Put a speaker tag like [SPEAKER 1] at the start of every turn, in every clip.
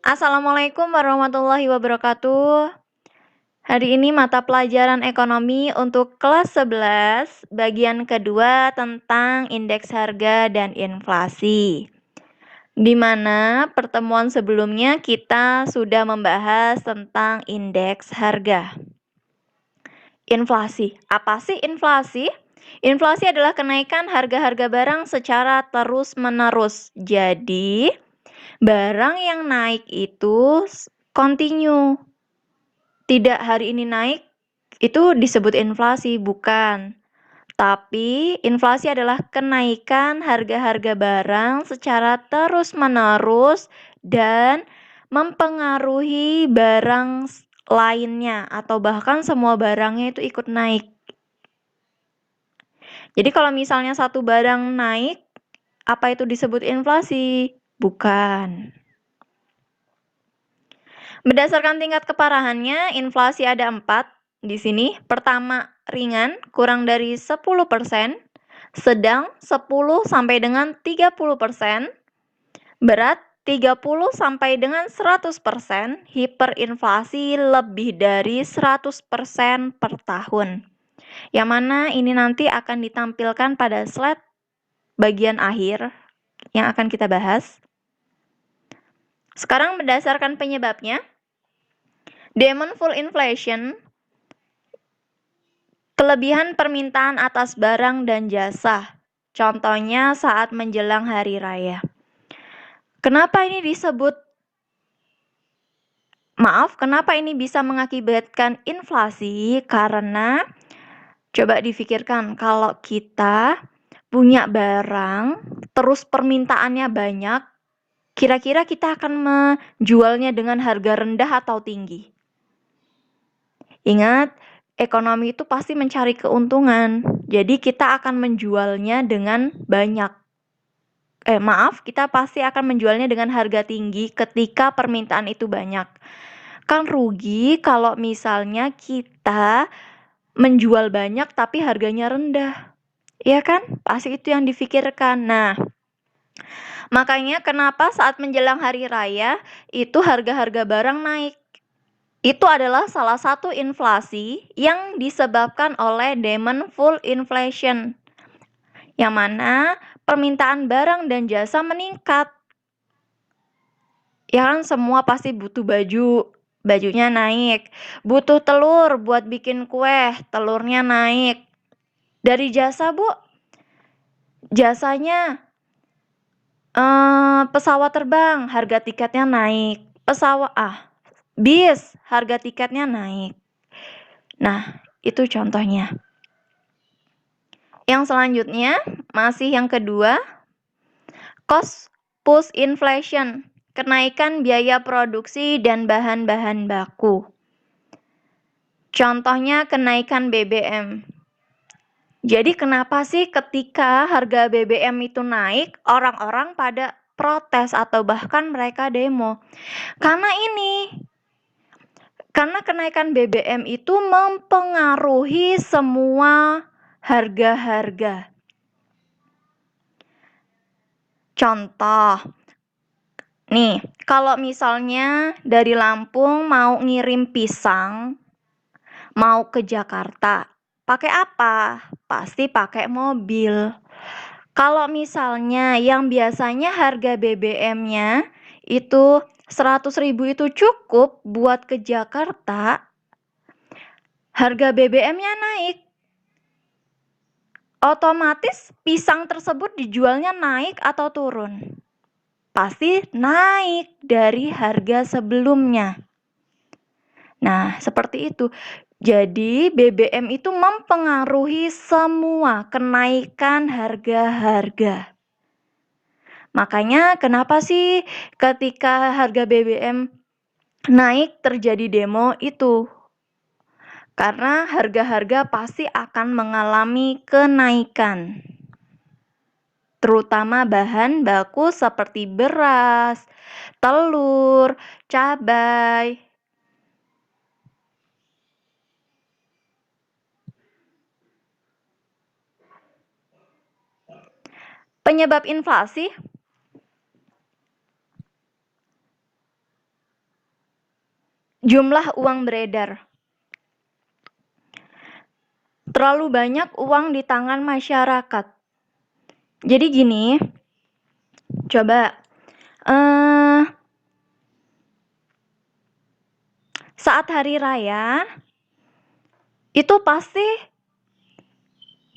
[SPEAKER 1] Assalamualaikum warahmatullahi wabarakatuh. Hari ini mata pelajaran ekonomi untuk kelas 11, bagian kedua tentang indeks harga dan inflasi. Di mana pertemuan sebelumnya kita sudah membahas tentang indeks harga. Inflasi. Apa sih inflasi? Inflasi adalah kenaikan harga-harga barang secara terus-menerus. Jadi, barang yang naik itu continue. Tidak hari ini naik, itu disebut inflasi, bukan. Tapi inflasi adalah kenaikan harga-harga barang secara terus-menerus dan mempengaruhi barang lainnya atau bahkan semua barangnya itu ikut naik. Jadi kalau misalnya satu barang naik, apa itu disebut inflasi? Bukan. Berdasarkan tingkat keparahannya, inflasi ada 4 di sini. Pertama, ringan, kurang dari 10%, sedang 10 sampai dengan 30%, berat 30 sampai dengan 100%, hiperinflasi lebih dari 100% per tahun. Yang mana ini nanti akan ditampilkan pada slide bagian akhir yang akan kita bahas. Sekarang berdasarkan penyebabnya, demand full inflation, kelebihan permintaan atas barang dan jasa. Contohnya saat menjelang hari raya. Kenapa ini bisa mengakibatkan inflasi? Karena coba difikirkan kalau kita punya barang, terus permintaannya banyak, kira-kira kita akan menjualnya dengan harga rendah atau tinggi? Ingat, ekonomi itu pasti mencari keuntungan. Jadi kita akan menjualnya dengan banyak. Kita pasti akan menjualnya dengan harga tinggi ketika permintaan itu banyak. Kan rugi kalau misalnya kita menjual banyak tapi harganya rendah. Iya kan? Pasti itu yang difikirkan. Nah, makanya kenapa saat menjelang hari raya itu harga-harga barang naik. Itu adalah salah satu inflasi yang disebabkan oleh demand full inflation, yang mana permintaan barang dan jasa meningkat. Ya kan, semua pasti butuh baju, bajunya naik. Butuh telur buat bikin kue, telurnya naik. Dari jasa, Bu, jasanya pesawat terbang, harga tiketnya naik. Bis, harga tiketnya naik. Nah, itu contohnya. Yang selanjutnya, masih yang kedua, cost push inflation, kenaikan biaya produksi dan bahan-bahan baku. Contohnya kenaikan BBM. Jadi kenapa sih ketika harga BBM itu naik, orang-orang pada protes atau bahkan mereka demo? Karena kenaikan BBM itu mempengaruhi semua harga-harga. Contoh, nih, kalau misalnya dari Lampung mau ngirim pisang, mau ke Jakarta, pakai apa? Pasti pakai mobil. Kalau misalnya yang biasanya harga BBM-nya itu 100.000 itu cukup buat ke Jakarta, harga BBM-nya naik. Otomatis pisang tersebut dijualnya naik atau turun? Pasti naik dari harga sebelumnya. Nah, seperti itu. Jadi, BBM itu mempengaruhi semua kenaikan harga-harga. Makanya kenapa sih ketika harga BBM naik terjadi demo itu? Karena harga-harga pasti akan mengalami kenaikan. Terutama bahan baku seperti beras, telur, cabai. Penyebab inflasi Jumlah uang beredar. Terlalu banyak uang di tangan masyarakat. Jadi gini, coba saat hari raya itu pasti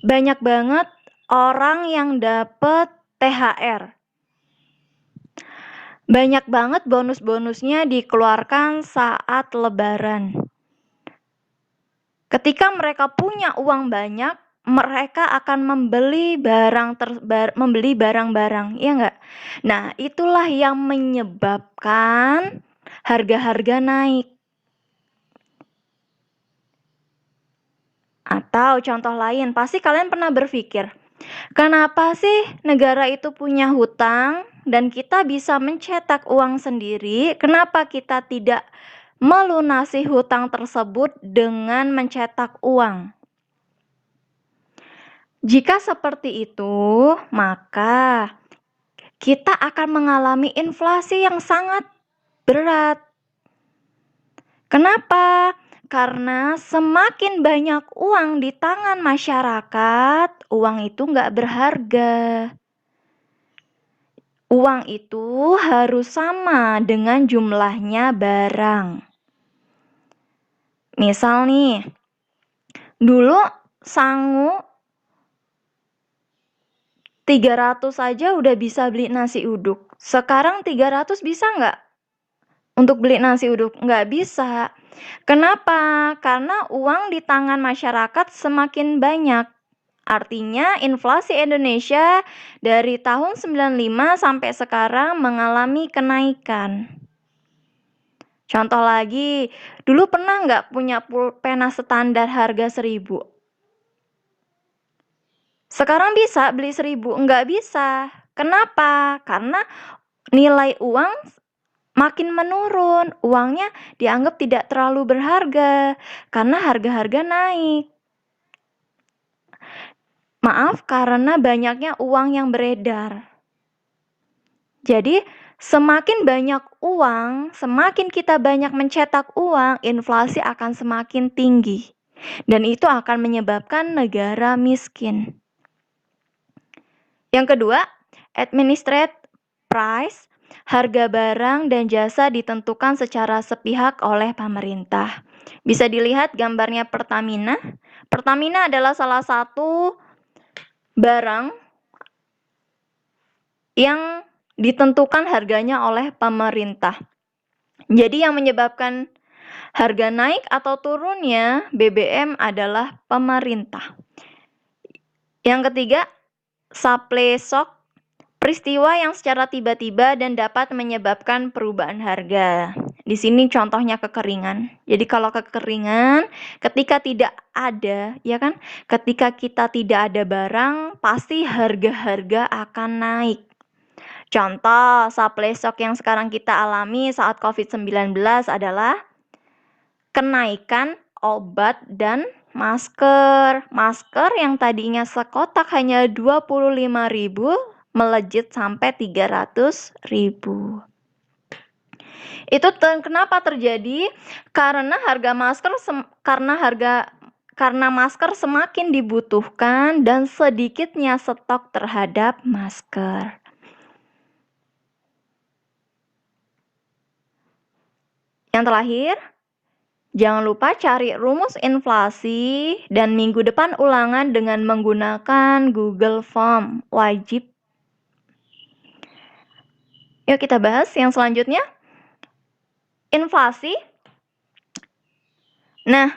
[SPEAKER 1] banyak banget orang yang dapat THR. Banyak banget bonus-bonusnya dikeluarkan saat Lebaran. Ketika mereka punya uang banyak, mereka akan membeli barang-barang, ya enggak? Nah, itulah yang menyebabkan harga-harga naik. Atau contoh lain, pasti kalian pernah berpikir, kenapa sih negara itu punya hutang dan kita bisa mencetak uang sendiri? Kenapa kita tidak melunasi hutang tersebut dengan mencetak uang? Jika seperti itu, maka kita akan mengalami inflasi yang sangat berat. Kenapa? Karena semakin banyak uang di tangan masyarakat, uang itu nggak berharga. Uang itu harus sama dengan jumlahnya barang. Misal nih, dulu sangu 300 aja udah bisa beli nasi uduk. Sekarang 300 bisa nggak untuk beli nasi uduk? Nggak bisa. Kenapa? Karena uang di tangan masyarakat semakin banyak. Artinya inflasi Indonesia dari tahun 95 sampai sekarang mengalami kenaikan. Contoh lagi, dulu pernah nggak punya pulpen standar harga 1.000? Sekarang bisa beli 1.000? Nggak bisa. Kenapa? Karena nilai uang makin menurun. Uangnya dianggap tidak terlalu berharga karena harga-harga naik. Maaf, karena banyaknya uang yang beredar. Jadi, semakin banyak uang, semakin kita banyak mencetak uang, inflasi akan semakin tinggi. Dan itu akan menyebabkan negara miskin. Yang kedua, administrative price, harga barang dan jasa ditentukan secara sepihak oleh pemerintah. Bisa dilihat gambarnya Pertamina. Pertamina adalah salah satu barang yang ditentukan harganya oleh pemerintah. Jadi yang menyebabkan harga naik atau turunnya BBM adalah pemerintah. Yang ketiga, supply shock, peristiwa yang secara tiba-tiba dan dapat menyebabkan perubahan harga. Di sini contohnya kekeringan. Jadi kalau kekeringan, ketika tidak ada, ya kan? Ketika kita tidak ada barang, pasti harga-harga akan naik. Contoh supply shock yang sekarang kita alami saat COVID-19 adalah kenaikan obat dan masker. Masker yang tadinya sekotak hanya 25.000 melejit sampai 300.000. Itu kenapa terjadi? Karena karena masker semakin dibutuhkan dan sedikitnya stok terhadap masker. Yang terakhir, jangan lupa cari rumus inflasi dan minggu depan ulangan dengan menggunakan Google Form. Wajib. Yuk kita bahas yang selanjutnya. Inflasi. Nah,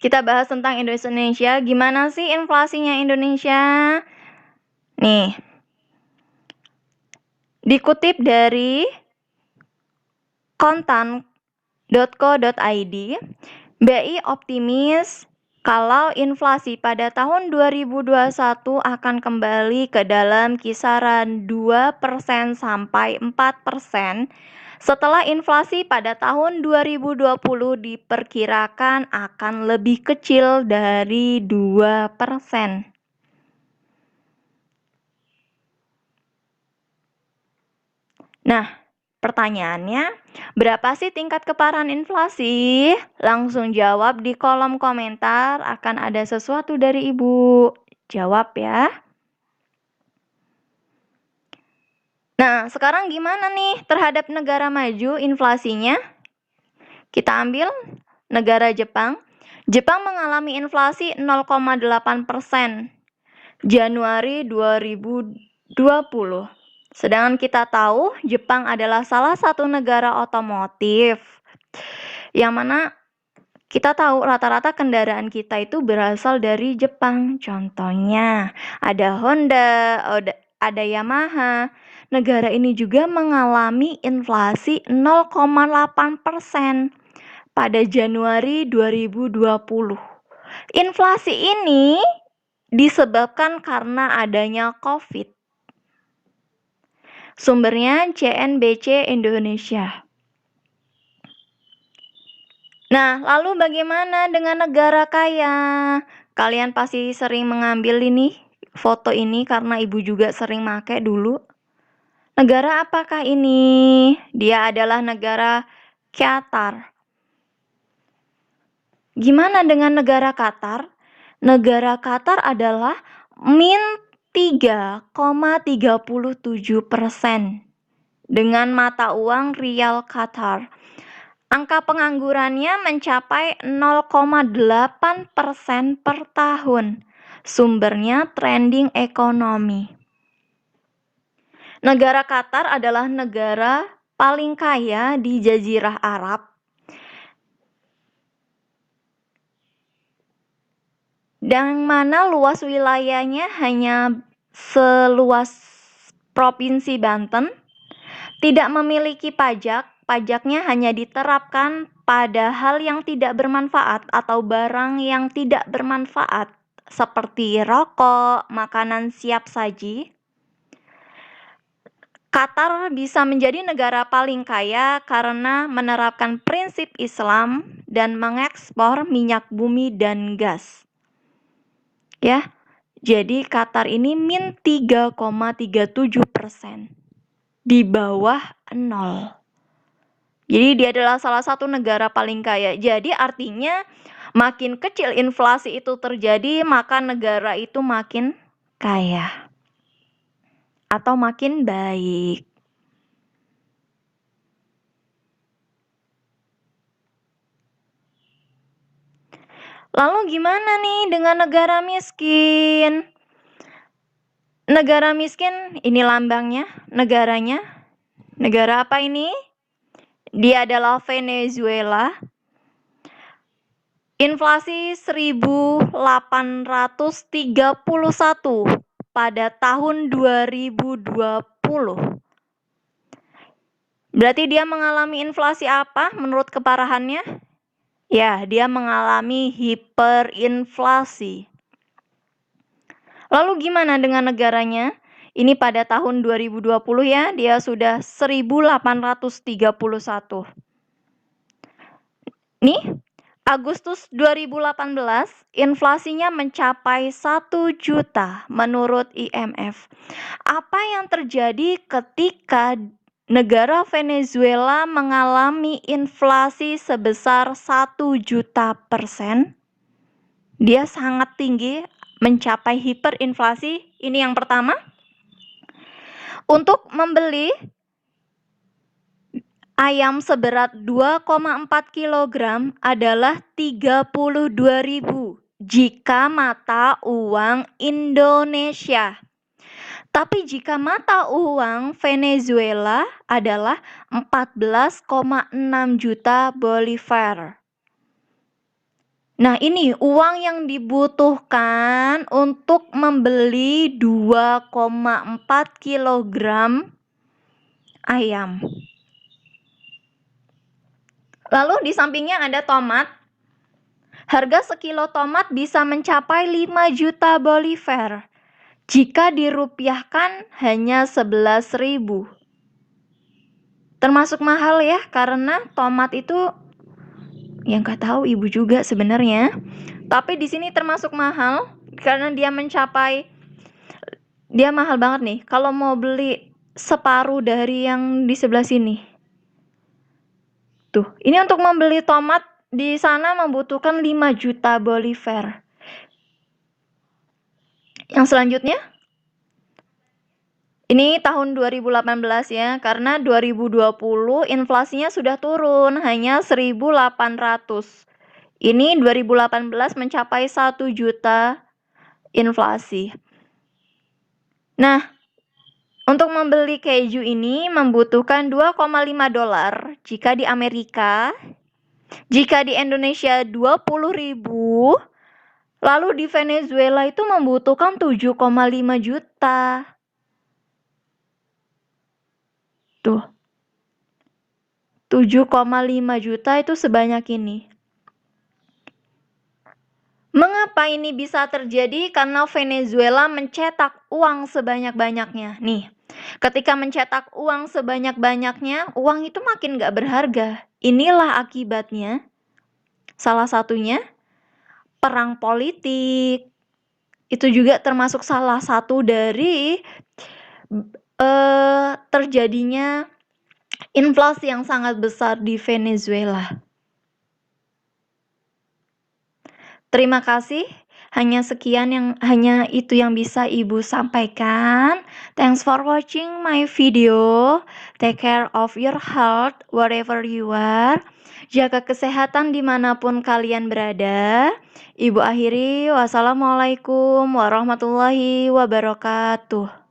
[SPEAKER 1] kita bahas tentang Indonesia. Gimana sih inflasinya Indonesia? Nih, dikutip dari kontan.co.id, BI optimis kalau inflasi pada tahun 2021 akan kembali ke dalam kisaran 2% sampai 4%, setelah inflasi pada tahun 2020 diperkirakan akan lebih kecil dari 2%. Nah, Pertanyaannya, berapa sih tingkat keparahan inflasi? Langsung jawab di kolom komentar, akan ada sesuatu dari Ibu. Jawab ya. Nah, sekarang gimana nih terhadap negara maju inflasinya? Kita ambil negara Jepang. Jepang mengalami inflasi 0,8% Januari 2020. Sedangkan kita tahu Jepang adalah salah satu negara otomotif yang mana kita tahu rata-rata kendaraan kita itu berasal dari Jepang. Contohnya ada Honda, ada Yamaha. Negara ini juga mengalami inflasi 0,8% pada Januari 2020. Inflasi ini disebabkan karena adanya COVID. Sumbernya CNBC Indonesia. Nah, lalu bagaimana dengan negara kaya? Kalian pasti sering mengambil ini foto ini karena Ibu juga sering pakai dulu. Negara apakah ini? Dia adalah negara Qatar. Gimana dengan negara Qatar? Negara Qatar adalah min 3,37% dengan mata uang rial Qatar. Angka penganggurannya mencapai 0,8% per tahun. Sumbernya trending ekonomi. Negara Qatar adalah negara paling kaya di Jazirah Arab. Dan mana luas wilayahnya hanya seluas Provinsi Banten. Tidak memiliki pajak. Pajaknya hanya diterapkan pada hal yang tidak bermanfaat atau barang yang tidak bermanfaat seperti rokok, makanan siap saji. Qatar bisa menjadi negara paling kaya karena menerapkan prinsip Islam dan mengekspor minyak bumi dan gas. Ya, jadi Qatar ini min 3,37%, di bawah 0. Jadi dia adalah salah satu negara paling kaya. Jadi artinya makin kecil inflasi itu terjadi, maka negara itu makin kaya atau makin baik. Lalu gimana nih dengan negara miskin? Negara miskin, ini lambangnya, negaranya. Negara apa ini? Dia adalah Venezuela. Inflasi 1831 pada tahun 2020. Berarti dia mengalami inflasi apa menurut keparahannya? Ya, dia mengalami hiperinflasi. Lalu gimana dengan negaranya? Ini pada tahun 2020 ya, dia sudah 1831. Nih, Agustus 2018, inflasinya mencapai 1 juta menurut IMF. Apa yang terjadi ketika negara Venezuela mengalami inflasi sebesar 1 juta %? Dia sangat tinggi, mencapai hiperinflasi. Ini yang pertama. Untuk membeli ayam seberat 2,4 kg adalah 32.000 jika mata uang Indonesia. Tapi jika mata uang Venezuela adalah 14,6 juta bolivar. Nah, ini uang yang dibutuhkan untuk membeli 2,4 kg ayam. Lalu di sampingnya ada tomat. Harga sekilo tomat bisa mencapai 5 juta bolivar. Jika dirupiahkan hanya 11.000. Termasuk mahal ya, karena tomat itu yang nggak tahu Ibu juga sebenarnya. Tapi di sini termasuk mahal karena dia mahal banget nih. Kalau mau beli separuh dari yang di sebelah sini, Tuh, ini untuk membeli tomat di sana membutuhkan 5 juta Bolivar. Yang selanjutnya, ini tahun 2018 ya, karena 2020 inflasinya sudah turun hanya 1.800. Ini 2018 mencapai 1 juta inflasi. Nah, untuk membeli keju ini membutuhkan 2,5 dolar jika di Amerika. Jika di Indonesia 20.000, lalu di Venezuela itu membutuhkan 7,5 juta. Tuh. 7,5 juta itu sebanyak ini. Mengapa ini bisa terjadi? Karena Venezuela mencetak uang sebanyak-banyaknya. Nih, ketika mencetak uang sebanyak-banyaknya, uang itu makin gak berharga. Inilah akibatnya. Salah satunya, perang politik. Itu juga termasuk salah satu dari terjadinya inflasi yang sangat besar di Venezuela. Terima kasih. Hanya itu yang bisa Ibu sampaikan. Thanks for watching my video. Take care of your health wherever you are. Jaga kesehatan dimanapun kalian berada. Ibu akhiri, wassalamualaikum warahmatullahi wabarakatuh.